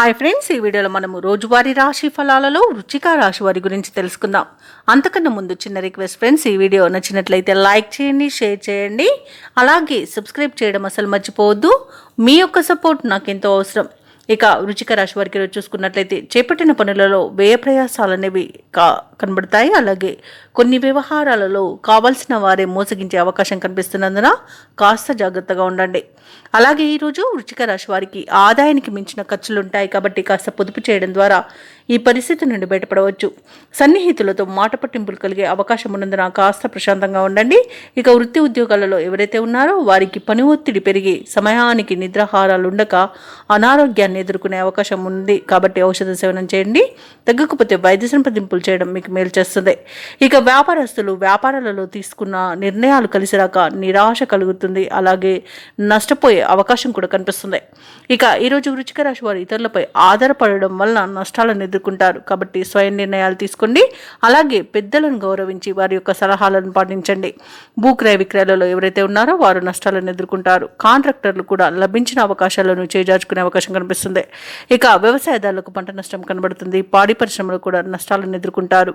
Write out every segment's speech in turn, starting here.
Hi friends, ఈ వీడియోలో మనము రోజువారీ రాశి ఫలాలలో వృశ్చిక రాశి వారి గురించి తెలుసుకుందాం. అంతకన్నా ముందు చిన్న రిక్వెస్ట్ ఫ్రెండ్స్, ఈ వీడియో నచ్చినట్లయితే లైక్ చేయండి, షేర్ చేయండి, అలాగే సబ్స్క్రైబ్ చేయడం అసలు మర్చిపోవద్దు. మీ యొక్క సపోర్ట్ నాకు ఎంతో అవసరం. ఇక వృశ్చిక రాశి వారికి రోజు చూసుకున్నట్లయితే చేపట్టిన పనులలో వ్యయ ప్రయాసాలు అనేవి కనబడతాయి. అలాగే కొన్ని వ్యవహారాలలో కావాల్సిన వారే మోసగించే అవకాశం కనిపిస్తున్నందున కాస్త జాగ్రత్తగా ఉండండి. అలాగే ఈరోజు వృశ్చిక రాశి వారికి ఆదాయానికి మించిన ఖర్చులు ఉంటాయి కాబట్టి కాస్త పొదుపు చేయడం ద్వారా ఈ పరిస్థితి నుండి బయటపడవచ్చు. సన్నిహితులతో మాట పట్టింపులు కలిగే అవకాశం ఉన్నందున కాస్త ప్రశాంతంగా ఉండండి. ఇక వృత్తి ఉద్యోగాలలో ఎవరైతే ఉన్నారో వారికి పని ఒత్తిడి పెరిగి సమయానికి నిద్రాహారాలు ఉండక అనారోగ్యాన్ని ఎదుర్కొనే అవకాశం ఉంది కాబట్టి ఔషధ సేవనం చేయండి. తగ్గకపోతే వైద్య సంప్రదింపులు చేయడం మీకు మేలు చేస్తుంది. ఇక వ్యాపారస్తులు వ్యాపారాలలో తీసుకున్న నిర్ణయాలు కలిసిరాక నిరాశ కలుగుతుంది. అలాగే నష్టపోయే అవకాశం కూడా కనిపిస్తుంది. ఇక ఈరోజు వృశ్చిక రాశి వారు ఇతరులపై ఆధారపడడం వలన నష్టాలను ఎదుర్కొంటారు కాబట్టి స్వయం నిర్ణయాలు తీసుకోండి. అలాగే పెద్దలను గౌరవించి వారి యొక్క సలహాలను పాటించండి. భూక్రయ విక్రయాలలో ఎవరైతే ఉన్నారో వారు నష్టాలను ఎదుర్కొంటారు. కాంట్రాక్టర్లు కూడా లభించిన అవకాశాలను చేజార్చుకునే అవకాశం కనిపిస్తుంది. ఇక వ్యవసాయదారులకు పంట నష్టం కనబడుతుంది. పాడి పరిశ్రమలు కూడా నష్టాలను ఎదుర్కొంటారు.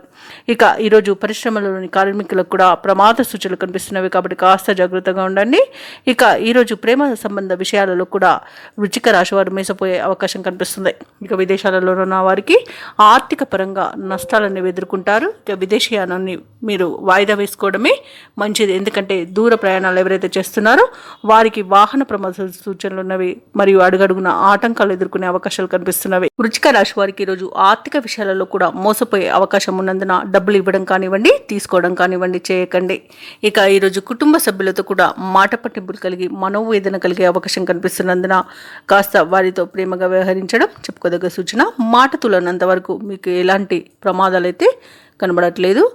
ఇక ఈరోజు పరిశ్రమలోని కార్మికులకు కూడా ప్రమాద సూచనలు కనిపిస్తున్నవి కాబట్టి కాస్త జాగ్రత్తగా ఉండండి. ఇక ఈరోజు ప్రేమ సంబంధ విషయాలలో కూడా వృశ్చిక రాశి వారు మేసపోయే అవకాశం కనిపిస్తుంది. ఇక విదేశాలలో ఉన్న వారికి ఆర్థిక పరంగా నష్టాలను ఎదుర్కొంటారు. ఇక విదేశీయానాన్ని మీరు వాయిదా వేసుకోవడమే మంచిది. ఎందుకంటే దూర ప్రయాణాలు ఎవరైతే చేస్తున్నారో వారికి వాహన ప్రమాద సూచనలు ఉన్నవి మరియు అడుగడుగున ఆటంకాలు ఎదుర్కొనే అవకాశాలు కనిపిస్తున్నవి. వృశ్చిక రాశి వారికి ఈరోజు ఆర్థిక విషయాలలో కూడా మోసపోయే అవకాశం ఉన్నందున డబ్బులు ఇవ్వడం కానివ్వండి, తీసుకోవడం కానివ్వండి చేయకండి. ఇక ఈరోజు కుటుంబ సభ్యులతో కూడా మాట పట్టింపులు కలిగి మనోవేదన కలిగే అవకాశం కనిపిస్తున్నందున కాస్త వారితో ప్రేమగా వ్యవహరించడం చెప్పుకోదగ్గ సూచన. మాట తులనంత వరకు మీకు ఎలాంటి ప్రమాదాలు అయితే కనబడట్లేదు.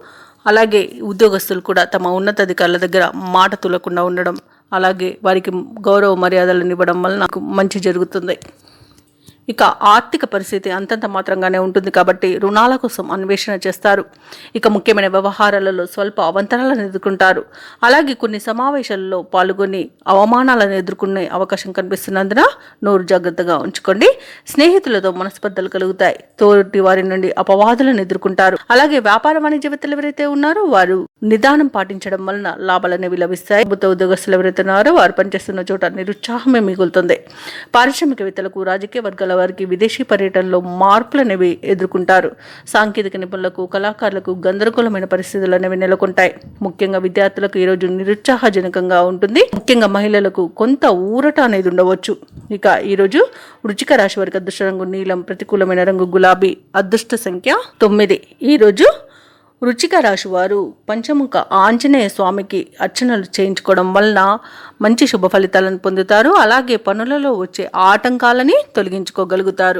అలాగే ఉద్యోగస్తులు కూడా తమ ఉన్నతాధికారుల దగ్గర మాట తులకుండా ఉండడం, అలాగే వారికి గౌరవ మర్యాదలను ఇవ్వడం వల్ల నాకు మంచి జరుగుతుంది. ఇక ఆర్థిక పరిస్థితి అంతంత మాత్రంగానే ఉంటుంది కాబట్టి రుణాల కోసం అన్వేషణ చేస్తారు. ఇక ముఖ్యమైన వ్యవహారాలలో స్వల్ప అవంతరాలను ఎదుర్కొంటారు. అలాగే కొన్ని సమావేశాలలో పాల్గొని అవమానాలను ఎదుర్కొనే అవకాశం కనిపిస్తున్నందున నోరు జాగ్రత్తగా ఉంచుకోండి. స్నేహితులతో మనస్పర్ధలు కలుగుతాయి. తోటి వారి నుండి అపవాదులను ఎదుర్కొంటారు. అలాగే వ్యాపార వాణిజ్యవేత్తలు ఎవరైతే ఉన్నారో వారు నిదానం పాటించడం వలన లాభాలు అనేవి లభిస్తాయి. ప్రభుత్వ ఉద్యోగస్తులు ఎవరైతే ఉన్నారో వారు పనిచేస్తున్న చోట నిరుత్సాహమే మిగులుతుంది. పారిశ్రామికవేత్తలకు రాజకీయ వర్గాల వారికి విదేశీ పర్యటనలో మార్పులు అనేవి ఎదుర్కొంటారు. సాంకేతిక నిపుణులకు కళాకారులకు గందరగోళమైన పరిస్థితులు అనేవి నెలకొంటాయి. ముఖ్యంగా విద్యార్థులకు ఈరోజు నిరుత్సాహజనకంగా ఉంటుంది. ముఖ్యంగా మహిళలకు కొంత ఊరట అనేది ఉండవచ్చు. ఇక ఈరోజు వృశ్చిక రాశి వారికి అదృష్ట రంగు నీలం, ప్రతికూలమైన రంగు గులాబీ, అదృష్ట సంఖ్య 9. ఈరోజు వృశ్చిక రాశి వారు పంచముఖ ఆంజనేయ స్వామికి అర్చనలు చేయించుకోవడం వలన మంచి శుభ ఫలితాలను పొందుతారు. అలాగే పనులలో వచ్చే ఆటంకాలని తొలగించుకోగలుగుతారు.